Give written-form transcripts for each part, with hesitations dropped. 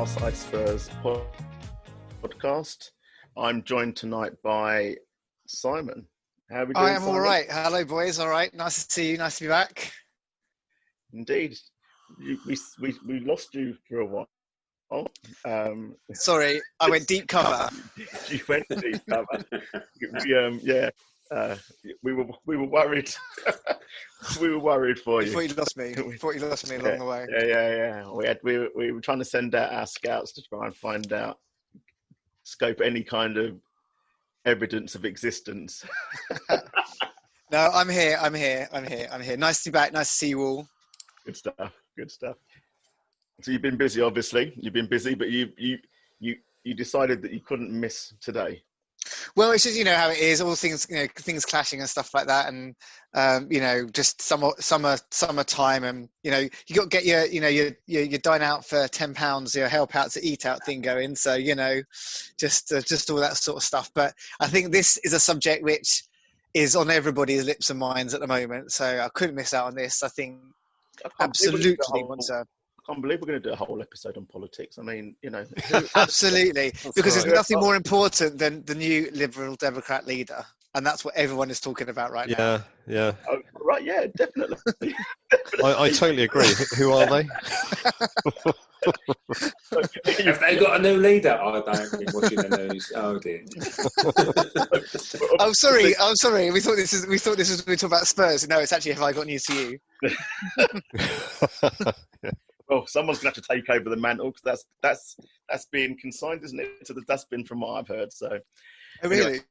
Far Side Spurs podcast. I'm joined tonight by Simon. How are we doing, I am Simon? all right. Hello, boys. All right. Nice to see you. Nice to be back. Indeed. We lost you for a while. Sorry, I went deep cover. You went deep cover. We were worried. We were worried for you. Thought you lost me. Thought you lost me along the way. Yeah. We were trying to send out our scouts to try and find out, scope any kind of evidence of existence. No, I'm here. Nice to be back. Nice to see you all. Good stuff. So you've been busy, obviously. You've been busy, but you decided that you couldn't miss today. Well, it's just, how it is. All things, things clashing and stuff like that, and just summertime, and you got to get your dine out for £10, your help out to eat out thing going. So just all that sort of stuff. But I think this is a subject which is on everybody's lips and minds at the moment. So I couldn't miss out on this. I think absolutely want to. I can't believe we're going to do a whole episode on politics. I mean, Absolutely, because right. there's nothing more important than the new Liberal Democrat leader, and that's what everyone is talking about right now. Yeah. Oh, right, yeah, definitely. I totally agree. Who are they? Have they got a new leader? I don't been watching the news. Oh dear. I'm sorry. We thought this was we talk about Spurs. No, it's actually have I got news to you. Well, someone's going to have to take over the mantle, because that's being consigned, isn't it, to the dustbin, from what I've heard. So, Oh, really?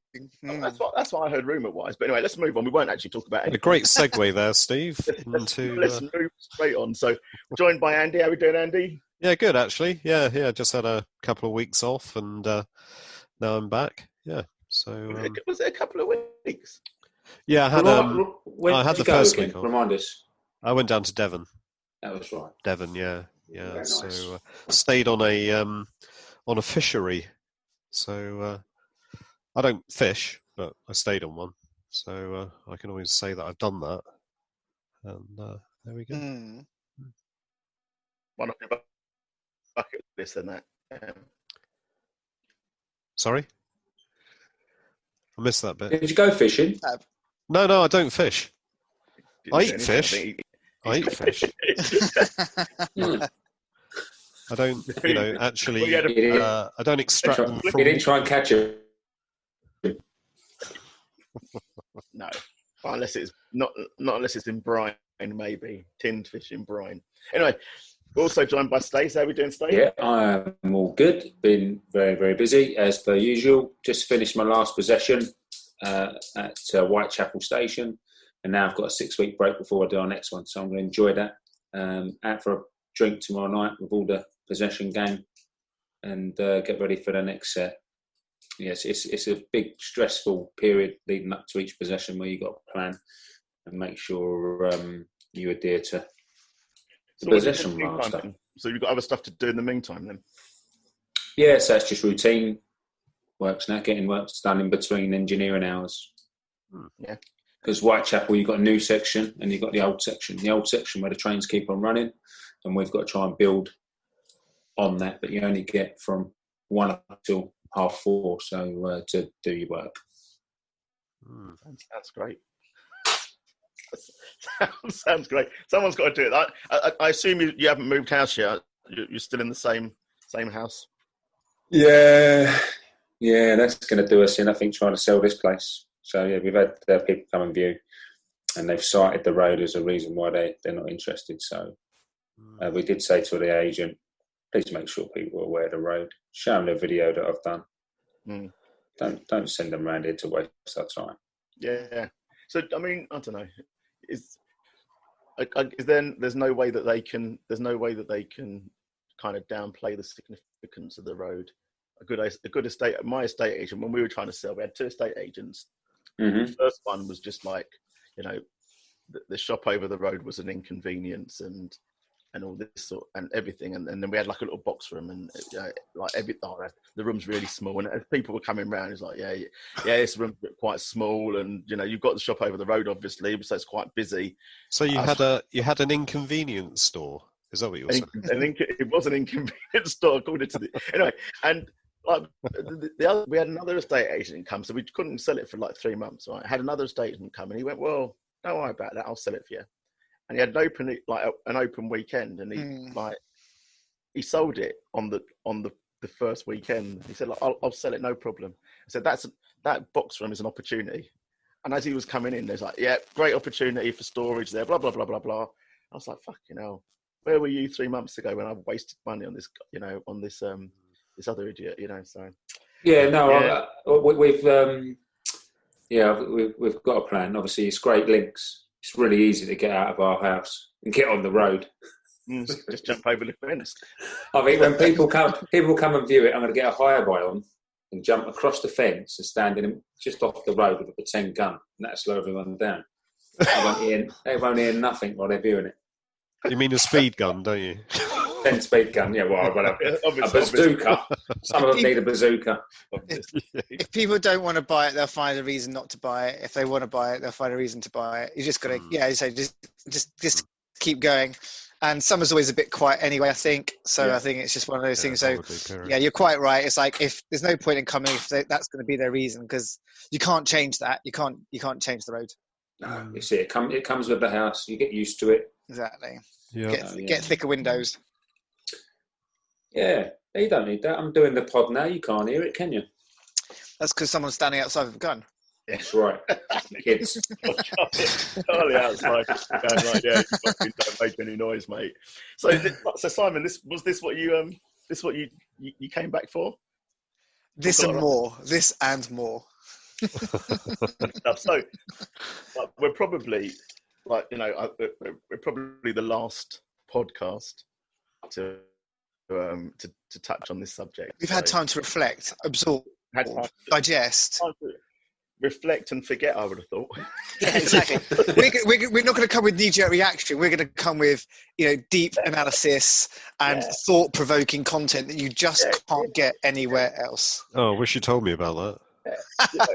anyway, that's what I heard rumour-wise. But anyway, let's move on. We won't actually talk about it. A great segue there, Steve. Let's move straight on. So, joined by Andy. How are we doing, Andy? Yeah, good actually. Yeah. Just had a couple of weeks off, and now I'm back. Yeah. So was it a couple of weeks? Yeah, I had the first week off. Remind us. I went down to Devon. That was right. Devon, yeah. Very nice. So stayed on a fishery. So I don't fish, but I stayed on one. So I can always say that I've done that. And there we go. One of your bucket list and that. Sorry, I missed that bit. Did you go fishing? No, I don't fish. I eat fish. I don't, actually. I don't extract them from. You didn't try and catch it. No, unless it's not unless it's in brine, maybe tinned fish in brine. Anyway, we're also joined by Stace. How are we doing, Stace? Yeah, I'm all good. Been very, very busy as per usual. Just finished my last possession at Whitechapel Station, and now I've got a 6-week break before I do our next one. So I'm going to enjoy that. Out for a drink tomorrow night with all the possession game, and get ready for the next set. Yes, it's a big stressful period leading up to each possession where you've got to plan and make sure you adhere to the possession master. So you've got other stuff to do in the meantime then? Yeah, so it's just routine works now, getting works done in between engineering hours. Yeah. Because Whitechapel, you've got a new section and you've got the old section. The old section where the trains keep on running, and we've got to try and build on that, but you only get from 1 till 4:30, so to do your work. Sounds great. Sounds great. Someone's got to do it. I assume you haven't moved house yet. You're still in the same house. Yeah, that's going to do us in, I think, trying to sell this place. So yeah, we've had people come and view, and they've cited the road as a reason why they're not interested. So we did say to the agent, please make sure people are aware of the road. Show them the video that I've done. Don't send them around here to waste our time. Yeah. So I mean, I don't know. There's no way that they can kind of downplay the significance of the road. My estate agent, when we were trying to sell, we had 2 estate agents. Mm-hmm. The first one was just like, the shop over the road was an inconvenience and all this sort and everything, and then we had like a little box room, and the room's really small, and as people were coming round, it's like this room's quite small, and you've got the shop over the road obviously, so it's quite busy. So you had an inconvenience store. Is that what you were saying? I think it was an inconvenience store, according to the anyway. And like we had another estate agent come, so we couldn't sell it for like 3 months. Right, had another estate agent come, and he went, "Well, don't worry about that. I'll sell it for you." And he had an open weekend, and he sold it on the first weekend. He said, like, "I'll sell it, no problem." I said, "That box room is an opportunity." And as he was coming in, there's like, "Yeah, great opportunity for storage there." Blah blah blah blah blah. I was like, "Fucking hell, where were you 3 months ago when I wasted money on this? On this this other idiot? So." Yeah, no, we've got a plan. Obviously, it's great links. It's really easy to get out of our house and get on the road. Just jump over the fence. I mean, when people come and view it, I'm going to get a high buy on and jump across the fence and stand in just off the road with a pretend gun, and that'll slow everyone down. They won't hear nothing while they're viewing it. You mean a speed gun, don't you? 10-speed gun, yeah. Well, a bazooka. Some of them need a bazooka. If people don't want to buy it, they'll find a reason not to buy it. If they want to buy it, they'll find a reason to buy it. You just got to, just keep going. And summer's always a bit quiet anyway, I think. So I think it's just one of those things. So yeah, you're quite right. It's like, if there's no point in coming if that's going to be their reason, because you can't change that. You can't change the road. No, you see, it comes with the house. You get used to it. Exactly. Yeah. Get thicker windows. Yeah, you don't need that. I'm doing the pod now. You can't hear it, can you? That's because someone's standing outside with a gun. That's right. Kids. Charlie outside going like, "Yeah, you fucking don't make any noise, mate." So Simon, this what you came back for? This and more. So we're probably we're probably the last podcast to touch on this subject. We've had time to reflect, absorb, digest. Reflect and forget, I would have thought. Yeah, exactly. We're not going to come with knee-jerk reaction. We're going to come with deep analysis and thought-provoking content that you just can't get anywhere else. Oh, I wish you told me about that. So,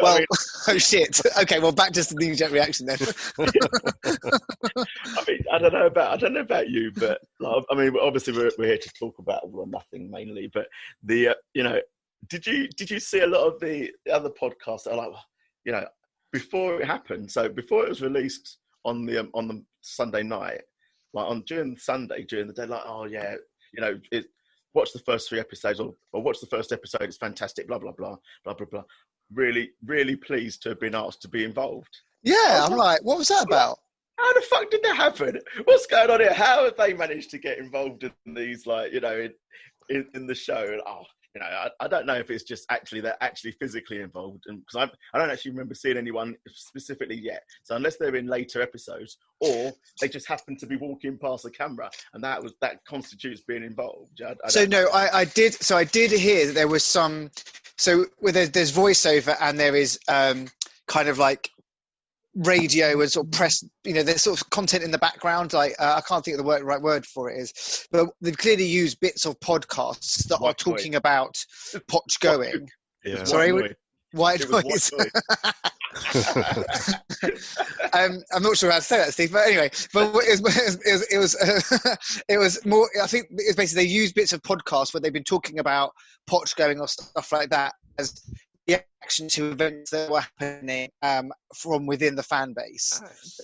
well, oh shit. Okay, well, back to the knee-jerk reaction then. I don't know about you, but obviously we're here to talk about all or nothing mainly. But did you see a lot of the other podcasts that are like, before it happened? So before it was released on the Sunday night, during the day, like, "Oh yeah, watch the first 3 episodes or watch the first episode. It's fantastic. Blah blah blah blah blah blah." Really, really pleased to have been asked to be involved. Yeah, I'm like, what was that about? How the fuck did that happen? What's going on here? How have they managed to get involved in these, in the show? I don't know if it's just they're actually physically involved, and because I don't actually remember seeing anyone specifically yet. So unless they're in later episodes, or they just happen to be walking past the camera, and that constitutes being involved. I did hear that there was some. So there's voiceover, and there is kind of like radio and sort of press, there's sort of content in the background. I can't think of the right word for it is, but they've clearly used bits of podcasts that are talking about potch going. Yeah. Sorry, white noise. I'm not sure how to say that, Steve, but anyway, it was more, I think it's basically they use bits of podcasts where they've been talking about potch going or stuff like that as reaction to events that were happening from within the fan base.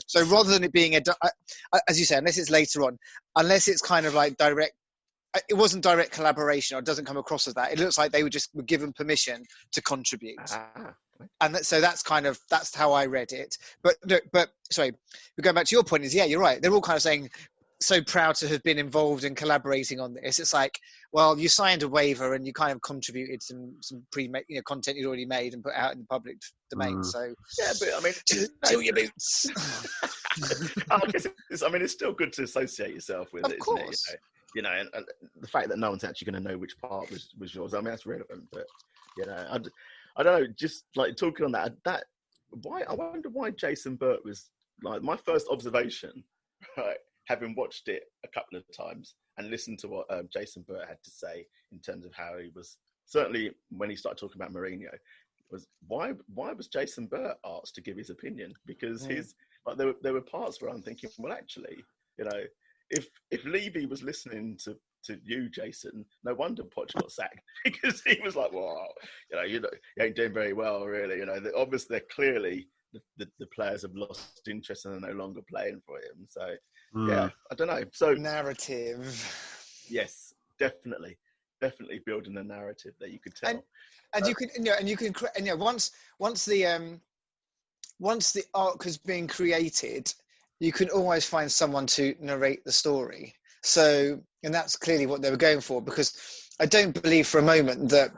So rather than it being as you say, unless it's later on, unless it's kind of like direct, it wasn't direct collaboration, or it doesn't come across as that. It looks like they were given permission to contribute. And so that's how I read it. But sorry, going back to your point is, yeah, you're right. They're all kind of saying, so proud to have been involved in collaborating on this. It's like, well, you signed a waiver and you kind of contributed some pre-made content you'd already made and put out in the public domain. So yeah, but chill your boots. It's still good to associate yourself with it, course. Isn't it? And the fact that no one's actually going to know which part was yours. That's relevant. But I don't know. Just like talking on that why I wonder why Jason Burt was like my first observation, right? Having watched it a couple of times and listened to what Jason Burt had to say in terms of how he was, certainly when he started talking about Mourinho, was why was Jason Burt asked to give his opinion? Because there were parts where I'm thinking, well, actually, if Levy was listening to you, Jason, no wonder Poch got sacked, because he was like, well, you ain't doing very well, really. Obviously, they're clearly the players have lost interest and are no longer playing for him. So, yeah, I don't know. So narrative. yes, definitely building a narrative that you could tell. And you can once the arc has been created, you can always find someone to narrate the story. So, and that's clearly what they were going for, because I don't believe for a moment that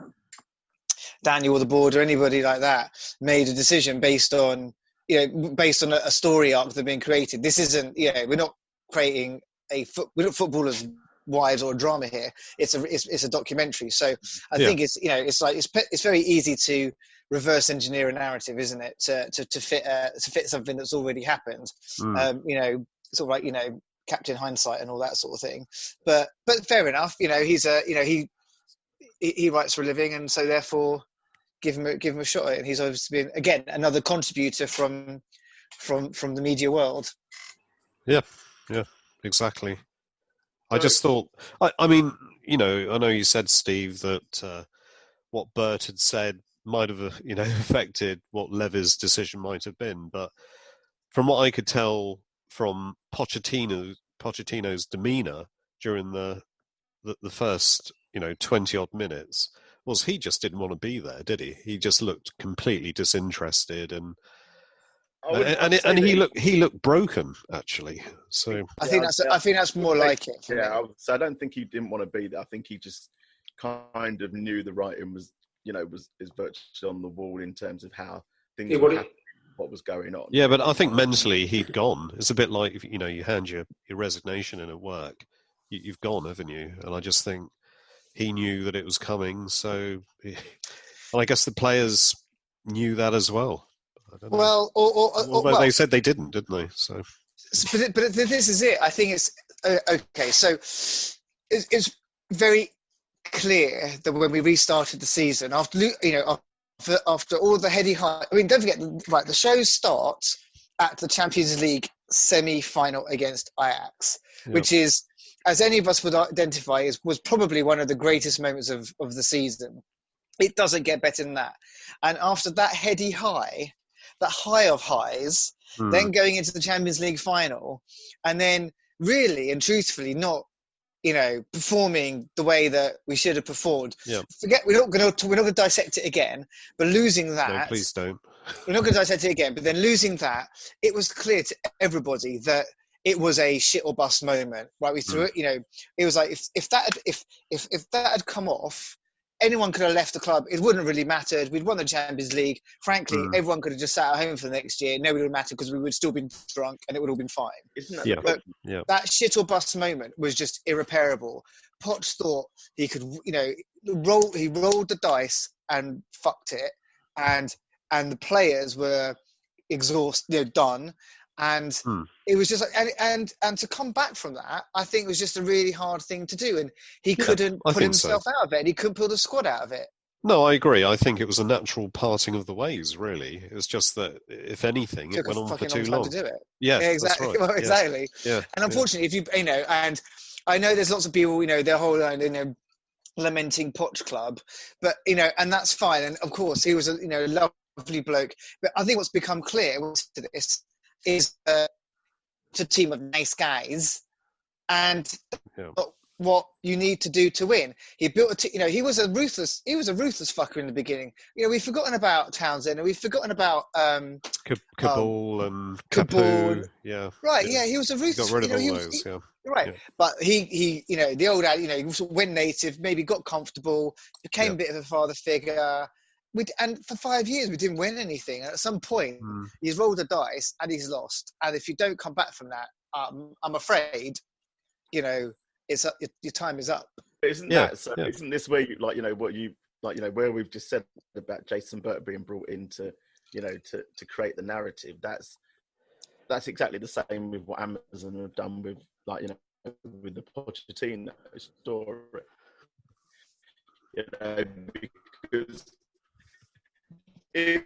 Daniel or the board or anybody like that made a decision based on a story arc that had been created. This isn't, we're not creating we're not footballers' wives or a drama here. It's a documentary. So I think it's very easy to reverse engineer a narrative, isn't it? To fit something that's already happened. Sort of like, Captain Hindsight and all that sort of thing. But fair enough. He's he writes for a living, and so therefore give him a shot at it. And he's obviously been, again, another contributor from the media world. Yeah, exactly. I just thought, I mean, I know you said, Steve, that what Bert had said might have, affected what Levy's decision might have been. But from what I could tell from Pochettino's demeanour during the first, 20 odd minutes, was he just didn't want to be there, did he? He just looked completely disinterested, and he looked broken, actually. So I think that's more like it. So I don't think he didn't want to be there. I think he just kind of knew the writing was virtually on the wall in terms of how things were happening, what was going on. Yeah, but I think mentally he'd gone. It's a bit like, if you hand your resignation in at work, you've gone, haven't you? And I just think he knew that it was coming. So, and I guess the players knew that as well. I don't know. Well, although they said they didn't they? So, but this is it. I think it's okay. So it's very clear that when we restarted the season, after all the heady high, I mean, don't forget, right? The show starts at the Champions League semi-final against Ajax, which is, as any of us would identify, was probably one of the greatest moments of the season. It doesn't get better than that. And after that heady high, that high of highs, then going into the Champions League final, and then really and truthfully not, performing the way that we should have performed. Yeah. Forget, we're not going to dissect it again, but losing that. No, please don't. We're not going to dissect it again, but then losing that, it was clear to everybody that it was a shit or bust moment. Right? We threw it. It was like if that had come off, anyone could have left the club. It wouldn't have really mattered. We'd won the Champions League. Frankly, everyone could have just sat at home for the next year. Nobody would have mattered, because we would still been drunk and it would all been fine. Isn't that But that shit or bust moment was just irreparable. Poch thought he could, he rolled the dice and fucked it, and the players were exhausted, done. And it was just like, and to come back from that, I think was just a really hard thing to do. And he couldn't put himself out of it. And he couldn't pull the squad out of it. No, I agree. I think it was a natural parting of the ways, really. It was just that, if anything, it went on for too long. To do it. Yeah, exactly. That's right. Well, exactly. Yeah. And unfortunately, if you and I know there's lots of people, their whole, lamenting Poch Club, but, and that's fine. And of course, he was a, lovely bloke. But I think what's become clear to this is it's a team of nice guys, and what you need to do to win. He built he was a ruthless fucker in the beginning. We've forgotten about Townsend, and we've forgotten about Kabul and Kabul. Yeah, right. Yeah, he was a ruthless. He got rid of all those. Right, yeah. But he the old he went native, maybe got comfortable, became a bit of a father figure. And for 5 years, we didn't win anything. And at some point, he's rolled the dice and he's lost. And if you don't come back from that, I'm afraid, it's up, your time is up. Isn't isn't this where you where we've just said about Jason Burt being brought in to create the narrative? That's exactly the same with what Amazon have done with with the Pochettino story. Because if